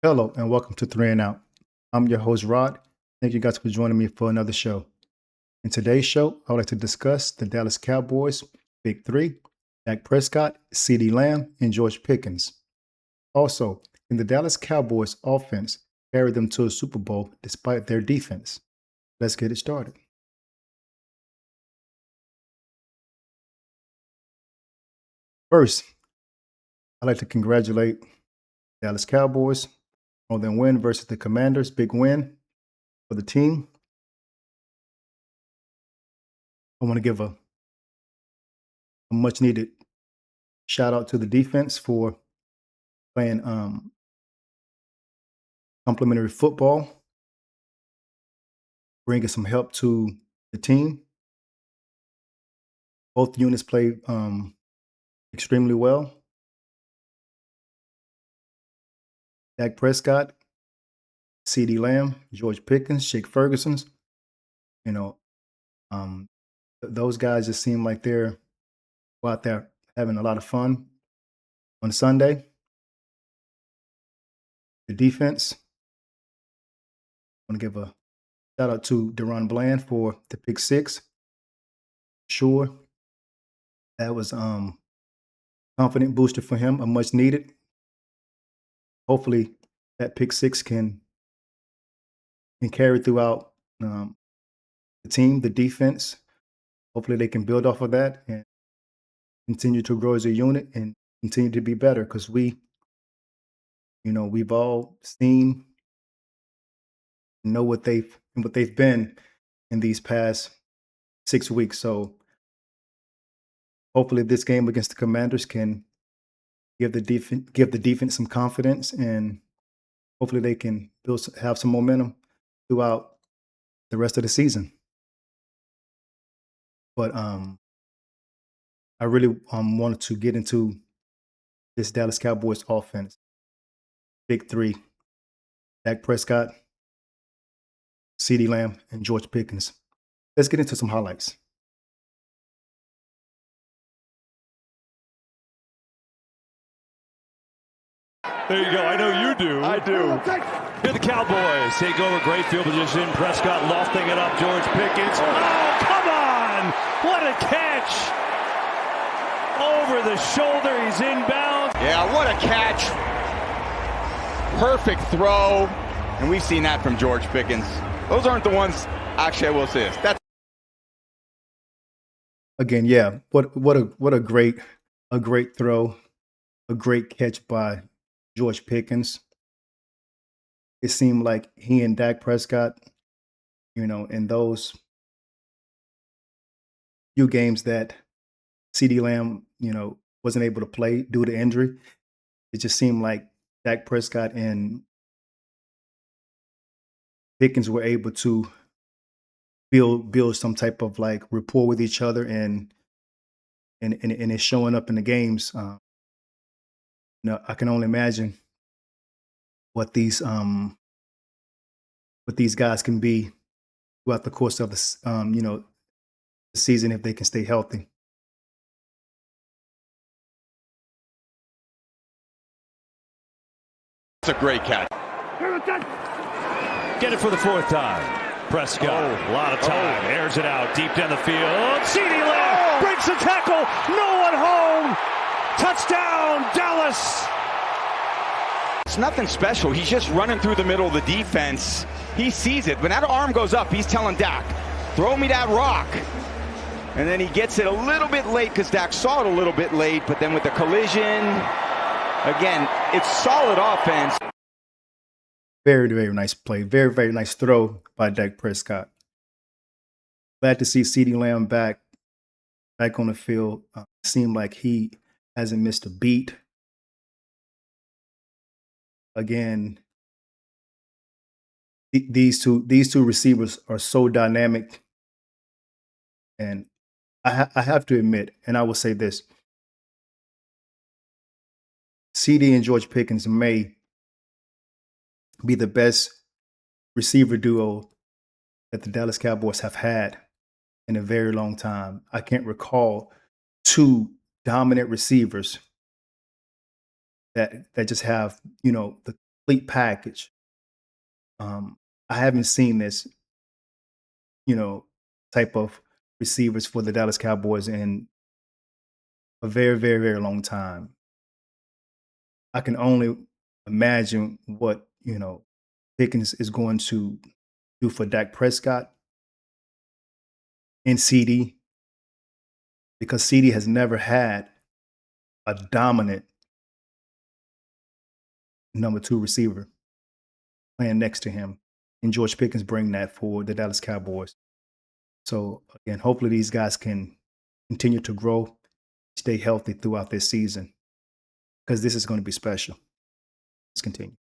Hello and welcome to Three and Out. I'm your host, Rod. Thank you guys for joining me for another show. In today's show, I would like to discuss the Dallas Cowboys Big Three: Dak Prescott, CeeDee Lamb, and George Pickens. Also, can the Dallas Cowboys offense carry them to a Super Bowl despite their defense? Let's get it started. First, I'd like to congratulate Dallas Cowboys on their win versus the Commanders. Big win for the team. I want to give a much needed shout out to the defense for playing complimentary football, bringing some help to the team. Both units played extremely well. Dak Prescott, CeeDee Lamb, George Pickens, Jake Ferguson's. You know, um, those guys just seem like they're out there having a lot of fun on Sunday. The defense, I want to give a shout out to Deron Bland for the pick six. Sure, that was confident booster for him, a much needed. Hopefully, that pick six can carry throughout the team, the defense. Hopefully, they can build off of that and continue to grow as a unit and continue to be better because we've all seen, know what they've been in these past 6 weeks. So hopefully, this game against the Commanders can give the defense some confidence, and hopefully they can have some momentum throughout the rest of the season. But I really wanted to get into this Dallas Cowboys offense. Big three: Dak Prescott, CeeDee Lamb, and George Pickens. Let's get into some highlights. There you go. I know you do. I do. Here the Cowboys take over, great field position. Prescott lofting it up. George Pickens. Oh, come on! What a catch! Over the shoulder. He's inbound. Yeah, what a catch. Perfect throw. And we've seen that from George Pickens. Those aren't the ones, actually, I will say this. That's Again, yeah, what a great throw, a great catch by George Pickens. It seemed like he and Dak Prescott, in those few games that CeeDee Lamb, wasn't able to play due to injury, it just seemed like Dak Prescott and Pickens were able to build some type of like rapport with each other, and it's showing up in the games. I can only imagine what these guys can be throughout the course of the season if they can stay healthy. a great catch. Get it for the fourth time. Prescott, a lot of time, airs it out deep down the field. CeeDee Lamb breaks the tackle. No one home. Touchdown, Dallas. It's nothing special. He's just running through the middle of the defense. He sees it. When that arm goes up, he's telling Dak, throw me that rock. And then he gets it a little bit late because Dak saw it a little bit late, but then with the collision, again, it's solid offense. Very, very nice play. Very, very nice throw by Dak Prescott. Glad to see CeeDee Lamb back on the field. Seemed like he hasn't missed a beat. Again, these two receivers are so dynamic, and I have to admit, and I will say this: CeeDee and George Pickens may be the best receiver duo that the Dallas Cowboys have had in a very long time. I can't recall two dominant receivers that just have, the complete package. I haven't seen this, you know, type of receivers for the Dallas Cowboys in a very, very, very long time. I can only imagine what, Pickens is going to do for Dak Prescott and CD because CD has never had a dominant number two receiver playing next to him. And George Pickens bring that for the Dallas Cowboys. So again, hopefully these guys can continue to grow, stay healthy throughout this season because this is going to be special. Let's continue.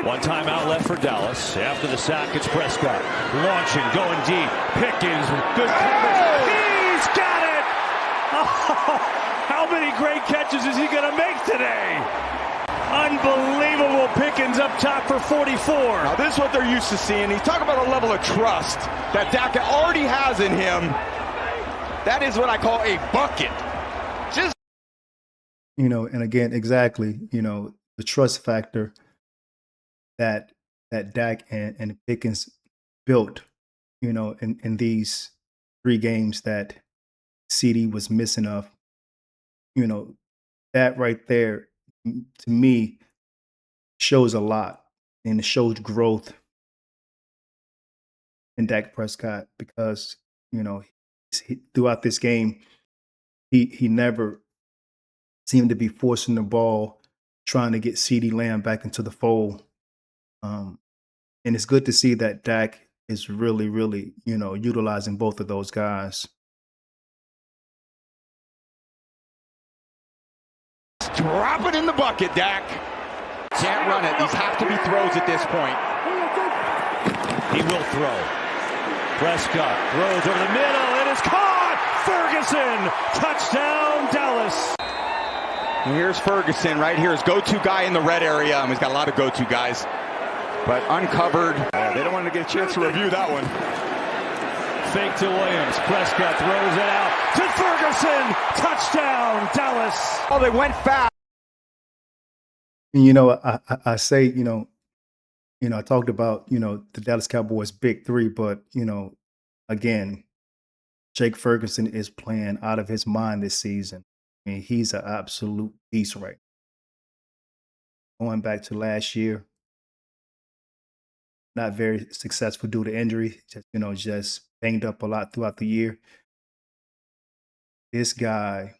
One timeout left for Dallas. After the sack, it's Prescott. Launching, going deep. Pickens with good coverage. He's got it! Oh, how many great catches is he going to make today? Unbelievable. Pickens up top for 44. Now, this is what they're used to seeing. He's talking about a level of trust that Dak already has in him. That is what I call a bucket. Just And again, exactly, the trust factor that Dak and Pickens built, in these 3 games that CD was missing of, that right there to me shows a lot and it shows growth in Dak Prescott because, throughout this game, he never seemed to be forcing the ball, trying to get CD Lamb back into the fold. And it's good to see that Dak is really, really, utilizing both of those guys. drop it in the bucket, Dak. Can't run it. These have to be throws at this point. He will throw. Prescott throws over the middle. It is caught. Ferguson. Touchdown, Dallas. And here's Ferguson right here, his go-to guy in the red area. He's got a lot of go-to guys, but uncovered. They don't want to get a chance to review that one. Fake to Williams. Prescott throws it out to Ferguson. Touchdown, Dallas. Oh, they went fast. And, I say, I talked about, the Dallas Cowboys big 3, but, again, Jake Ferguson is playing out of his mind this season. I mean, he's an absolute beast right now. Going back to last year, not very successful due to injury, just banged up a lot throughout the year. This guy,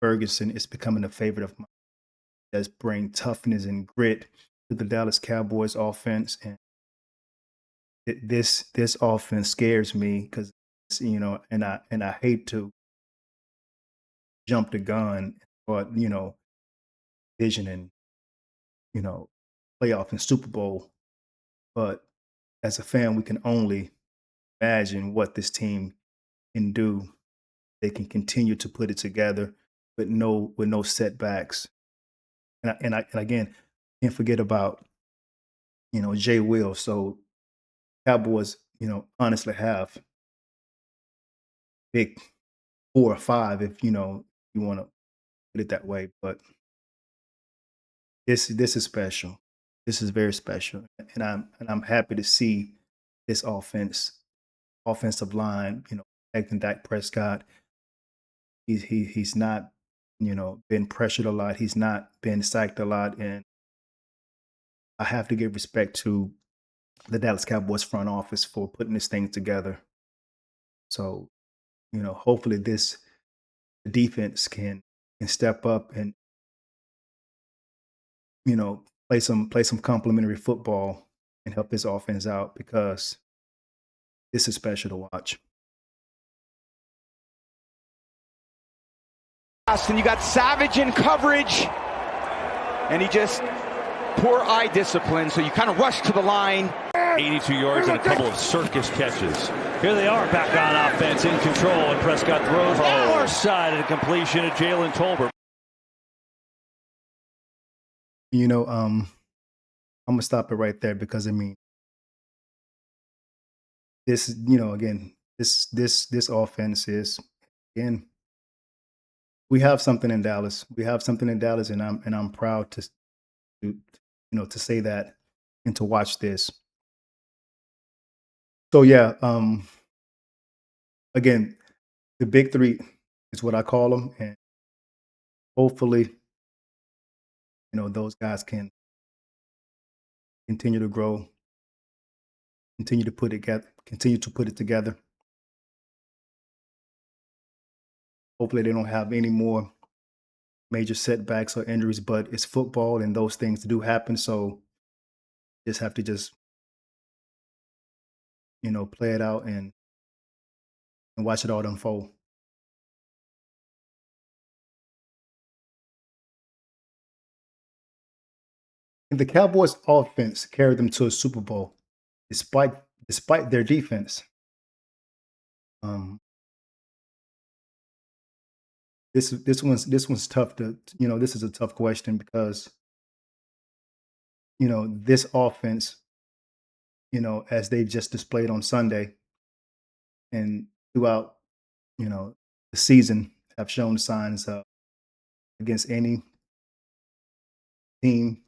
Ferguson, is becoming a favorite of mine. He does bring toughness and grit to the Dallas Cowboys offense. And this offense scares me because, and I hate to jump the gun, but, vision and, playoff and Super Bowl. But as a fan, we can only imagine what this team can do. They can continue to put it together with no setbacks. And again, can't forget about, Jay Will. So Cowboys, honestly have big 4 or 5 if, you want to put it that way. But this is special. This is very special. And I'm happy to see this offensive line, protecting Dak Prescott. He's not, been pressured a lot. He's not been sacked a lot. And I have to give respect to the Dallas Cowboys front office for putting this thing together. So, hopefully the defense can step up and, play some complimentary football and help this offense out because this is special to watch. And you got Savage in coverage, and he just poor eye discipline, so you kind of rush to the line. 82 yards and a couple of circus catches. Here they are back on offense in control, and Prescott throws far side and completion to Jalen Tolbert. I'm gonna stop it right there because this, again, this offense is, again, we have something in Dallas. We have something in Dallas, and I'm proud to say that and to watch this. So yeah, again, the big three is what I call them, and hopefully, those guys can continue to grow, continue to put it together. Hopefully, they don't have any more major setbacks or injuries, but it's football and those things do happen. So just have to play it out and watch it all unfold. And the Cowboys offense carried them to a Super Bowl despite despite their defense. Um, this one's tough this is a tough question because this offense, as they've just displayed on Sunday and throughout, the season, have shown signs of against any team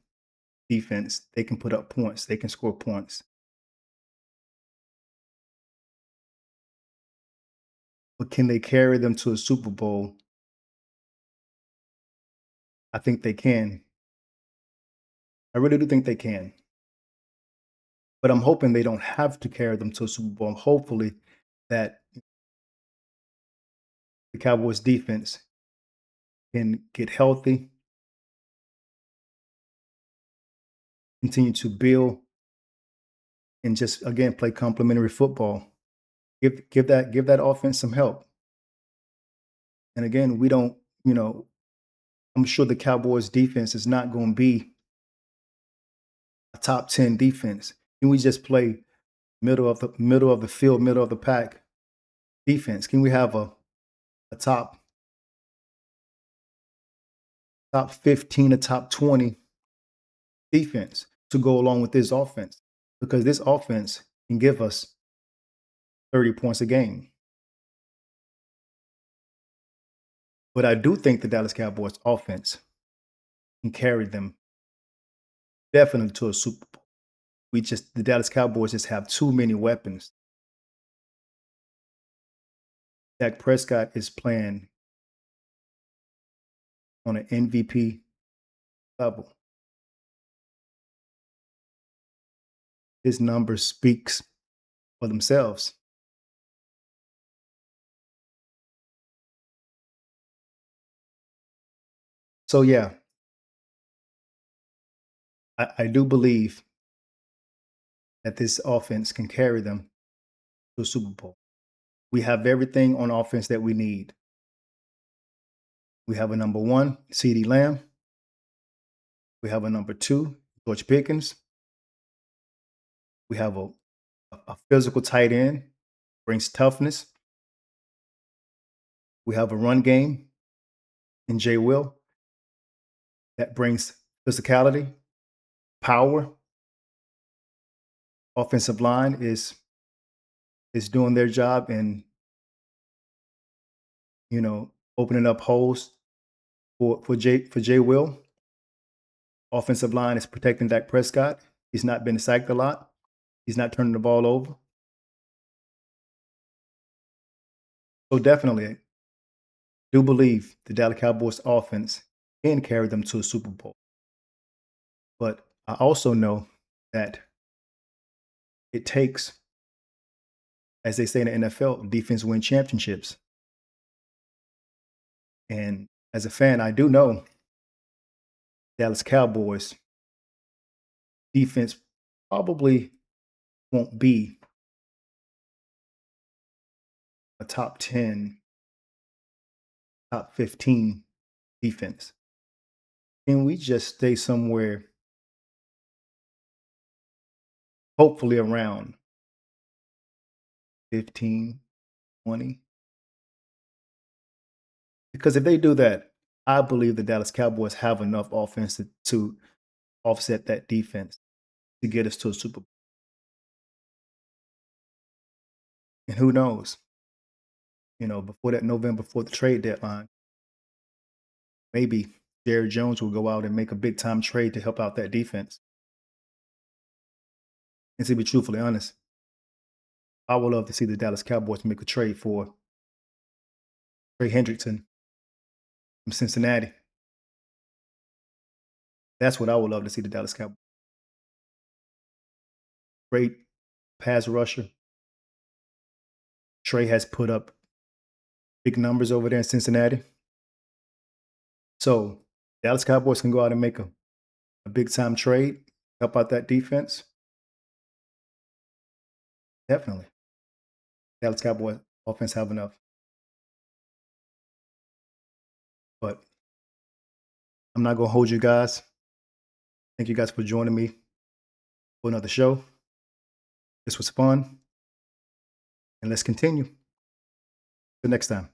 defense, they can put up points, they can score points. But can they carry them to a Super Bowl? I think they can. I really do think they can. But I'm hoping they don't have to carry them to a Super Bowl. Hopefully that the Cowboys defense can get healthy, continue to build, and just again play complementary football. Give that offense some help. And again, we don't, I'm sure the Cowboys defense is not going to be a top 10 defense. Can we just play middle of the field, middle of the pack defense? Can we have a top 15, a top 20 defense to go along with this offense? Because this offense can give us 30 points a game. But I do think the Dallas Cowboys offense can carry them definitely to a Super Bowl. The Dallas Cowboys just have too many weapons. Dak Prescott is playing on an MVP level. His numbers speaks for themselves. So yeah, I do believe that this offense can carry them to a Super Bowl. We have everything on offense that we need. We have a number one, CeeDee Lamb. We have a number two, George Pickens. We have a physical tight end, brings toughness. We have a run game in Jay Will that brings physicality, power. Offensive line is doing their job and opening up holes for Jay Will. Offensive line is protecting Dak Prescott. He's not been sacked a lot. He's not turning the ball over. So definitely, I do believe the Dallas Cowboys offense can carry them to a Super Bowl. But I also know that it takes, as they say in the NFL, defense win championships. And as a fan, I do know Dallas Cowboys defense probably won't be a top 10, top 15 defense. Can we just stay somewhere, hopefully around 15, 20? Because if they do that, I believe the Dallas Cowboys have enough offense to offset that defense to get us to a Super Bowl. And who knows, before that November, before the trade deadline, maybe Jerry Jones will go out and make a big time trade to help out that defense. And to be truthfully honest, I would love to see the Dallas Cowboys make a trade for Trey Hendrickson from Cincinnati. That's what I would love to see the Dallas Cowboys. Great pass rusher. Trey has put up big numbers over there in Cincinnati. So Dallas Cowboys can go out and make a big time trade, help out that defense. Definitely. Dallas Cowboys offense have enough. But I'm not going to hold you guys. Thank you guys for joining me for another show. This was fun. And let's continue. Till next time.